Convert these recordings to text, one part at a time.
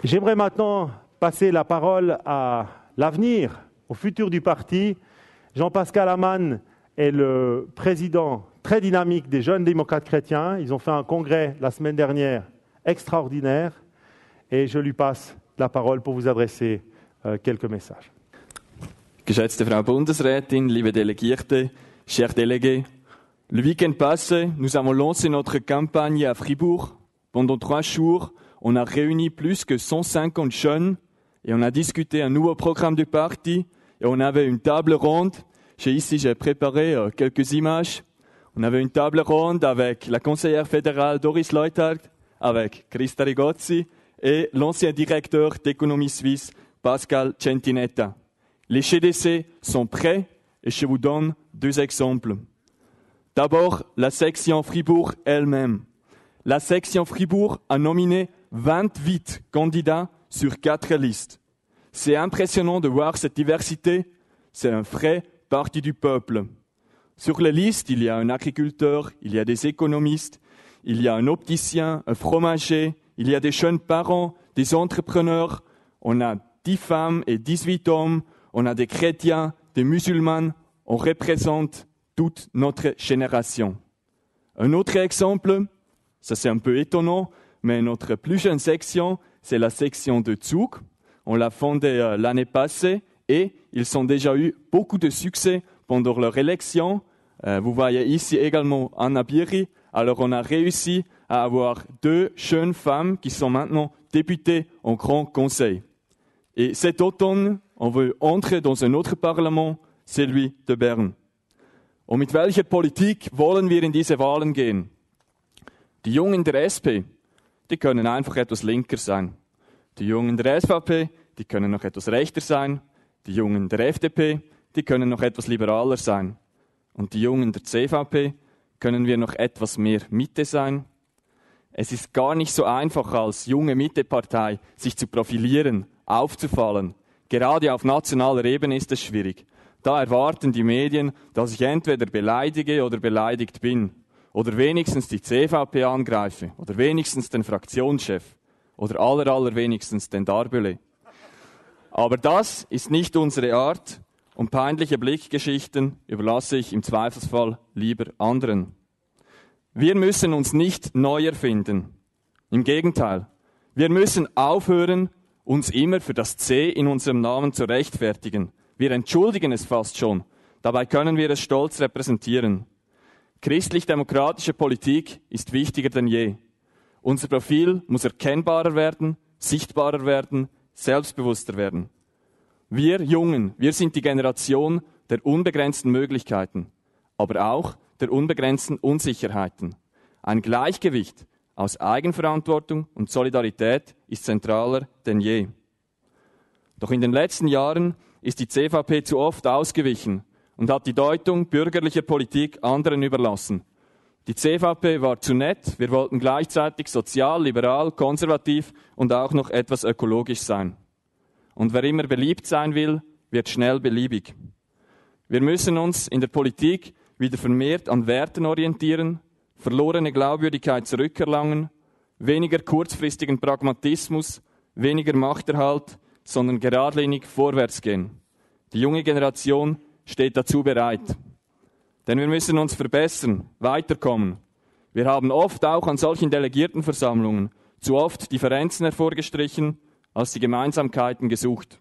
J'aimerais maintenant passer la parole à l'avenir, au futur du parti. Jean-Pascal Amann est le président très dynamique des Jeunes démocrates chrétiens. Ils ont fait un congrès la semaine dernière extraordinaire et je lui passe la parole pour vous adresser quelques messages. Geschätzte Frau Bundesrätin, liebe Delegierte, chers délégués, le week-end passé, nous avons lancé notre campagne à Fribourg. Pendant 3 jours, on a réuni plus que 150 jeunes et on a discuté un nouveau programme du parti et on avait une table ronde. Ici, j'ai préparé quelques images. On avait une table ronde avec la conseillère fédérale Doris Leuthard, avec Christa Rigozzi et l'ancien directeur d'économie suisse Pascal Centinetta. Les GDC sont prêts et je vous donne 2 exemples. D'abord, la section Fribourg elle-même. La section Fribourg a nominé 28 candidats sur 4 listes. C'est impressionnant de voir cette diversité. C'est un vrai parti du peuple. Sur les listes, il y a un agriculteur, il y a des économistes, il y a un opticien, un fromager, il y a des jeunes parents, des entrepreneurs. On a 10 femmes et 18 hommes. On a des chrétiens, des musulmans. On représente toute notre génération. Un autre exemple, ça c'est un peu étonnant, mais notre plus jeune section, c'est la section de Zug. On l'a fondée l'année passée et ils ont déjà eu beaucoup de succès pendant leur élection. Vous voyez ici également Anna Biri. Alors on a réussi à avoir 2 jeunes femmes qui sont maintenant députées au Grand Conseil. Et cet automne, on veut entrer dans un autre Parlament, celui de Bern. Und mit welcher Politik wollen wir in diese Wahlen gehen? Die Jungen der SP, die können einfach etwas linker sein. Die Jungen der SVP, die können noch etwas rechter sein. Die Jungen der FDP, die können noch etwas liberaler sein. Und die Jungen der CVP, können wir noch etwas mehr Mitte sein? Es ist gar nicht so einfach, als junge Mittepartei sich zu profilieren, aufzufallen. Gerade auf nationaler Ebene ist es schwierig. Da erwarten die Medien, dass ich entweder beleidige oder beleidigt bin. Oder wenigstens die CVP angreife. Oder wenigstens den Fraktionschef. Oder allerwenigstens den Darbüle. Aber das ist nicht unsere Art und peinliche Blickgeschichten überlasse ich im Zweifelsfall lieber anderen. Wir müssen uns nicht neu erfinden. Im Gegenteil, wir müssen aufhören, uns immer für das C in unserem Namen zu rechtfertigen. Wir entschuldigen es fast schon. Dabei können wir es stolz repräsentieren. Christlich-demokratische Politik ist wichtiger denn je. Unser Profil muss erkennbarer werden, sichtbarer werden, selbstbewusster werden. Wir Jungen, wir sind die Generation der unbegrenzten Möglichkeiten, aber auch der unbegrenzten Unsicherheiten. Ein Gleichgewicht aus Eigenverantwortung und Solidarität ist zentraler denn je. Doch in den letzten Jahren ist die CVP zu oft ausgewichen und hat die Deutung bürgerlicher Politik anderen überlassen. Die CVP war zu nett, wir wollten gleichzeitig sozial, liberal, konservativ und auch noch etwas ökologisch sein. Und wer immer beliebt sein will, wird schnell beliebig. Wir müssen uns in der Politik wieder vermehrt an Werten orientieren, verlorene Glaubwürdigkeit zurückerlangen, weniger kurzfristigen Pragmatismus, weniger Machterhalt, sondern geradlinig vorwärts gehen. Die junge Generation steht dazu bereit. Denn wir müssen uns verbessern, weiterkommen. Wir haben oft auch an solchen Delegiertenversammlungen zu oft Differenzen hervorgestrichen, als die Gemeinsamkeiten gesucht.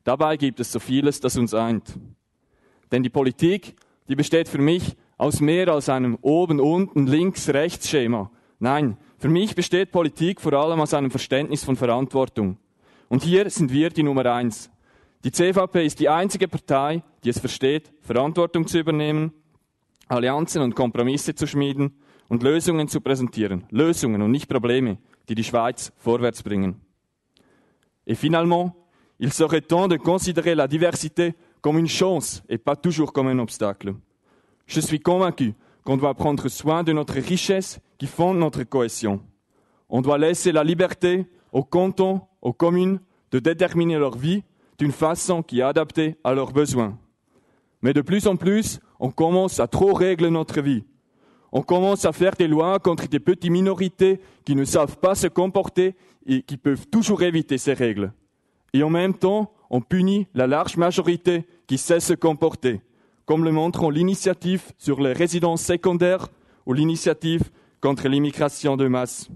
Dabei gibt es so vieles, das uns eint. Denn die Politik, die besteht für mich aus mehr als einem Oben-Unten, Links-Rechts-Schema. Nein, für mich besteht Politik vor allem aus einem Verständnis von Verantwortung. Und hier sind wir die Nummer 1. Die CVP ist die einzige Partei, die es versteht, Verantwortung zu übernehmen, Allianzen und Kompromisse zu schmieden und Lösungen zu präsentieren. Lösungen und nicht Probleme, die die Schweiz vorwärts bringen. Et finalement, il serait temps de considérer la diversité comme une chance et pas toujours comme un obstacle. Je suis convaincu qu'on doit prendre soin de notre richesse qui fonde notre cohésion. On doit laisser la liberté aux cantons, aux communes de déterminer leur vie d'une façon qui est adaptée à leurs besoins. Mais de plus en plus, on commence à trop régler notre vie. On commence à faire des lois contre des petites minorités qui ne savent pas se comporter et qui peuvent toujours éviter ces règles. Et en même temps, on punit la large majorité qui sait se comporter, comme le montrent l'initiative sur les résidences secondaires ou l'initiative contre l'immigration de masse.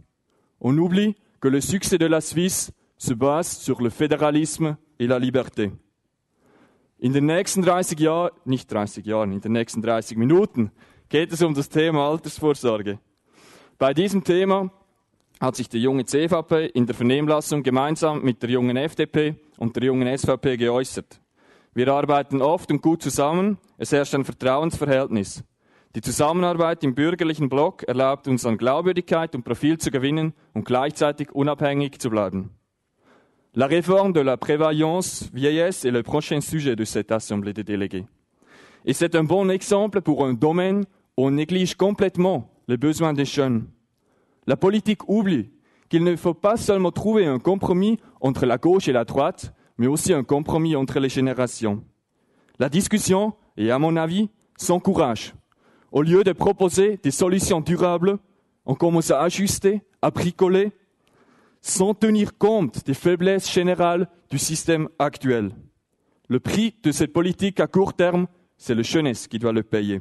On oublie que le succès de la Suisse se base sur le fédéralisme et la liberté. In den nächsten 30 Minuten geht es um das Thema Altersvorsorge. Bei diesem Thema hat sich die junge CVP in der Vernehmlassung gemeinsam mit der jungen FDP und der jungen SVP geäußert. Wir arbeiten oft und gut zusammen, es herrscht ein Vertrauensverhältnis. Die Zusammenarbeit im bürgerlichen Block erlaubt uns an Glaubwürdigkeit und Profil zu gewinnen und gleichzeitig unabhängig zu bleiben. La réforme de la prévoyance vieillesse est le prochain sujet de cette Assemblée des délégués. Et c'est un bon exemple pour un domaine où on néglige complètement les besoins des jeunes. La politique oublie qu'il ne faut pas seulement trouver un compromis entre la gauche et la droite, mais aussi un compromis entre les générations. La discussion est, à mon avis, sans courage. Au lieu de proposer des solutions durables, on commence à ajuster, à bricoler, sans tenir compte des faiblesses générales du système actuel. Le prix de cette politique à court terme, c'est la jeunesse qui doit le payer.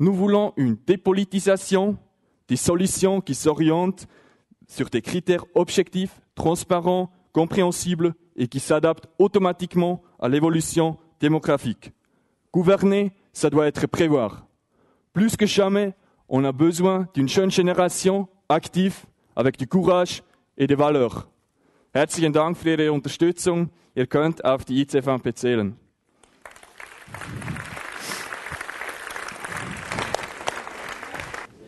Nous voulons une dépolitisation, des solutions qui s'orientent sur des critères objectifs, transparents, compréhensibles et qui s'adaptent automatiquement à l'évolution démographique. Gouverner, ça doit être prévoir. Plus que jamais, on a besoin d'une jeune génération active, avec du courage et des Valeurs. Herzlichen Dank für Ihre Unterstützung. Ihr könnt auf die ICVP zählen.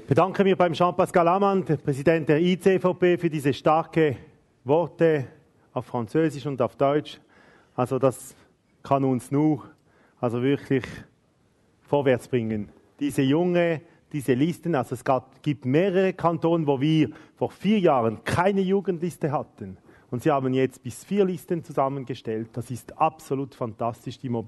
Ich bedanke mich beim Jean-Pascal Ammann, der Präsident der ICVP, für diese starken Worte auf Französisch und auf Deutsch. Also das kann uns nur wirklich vorwärts bringen. Diese Listen, also es gibt mehrere Kantone, wo wir vor 4 Jahren keine Jugendliste hatten. Und sie haben jetzt bis 4 Listen zusammengestellt. Das ist absolut fantastisch, die Mobilität.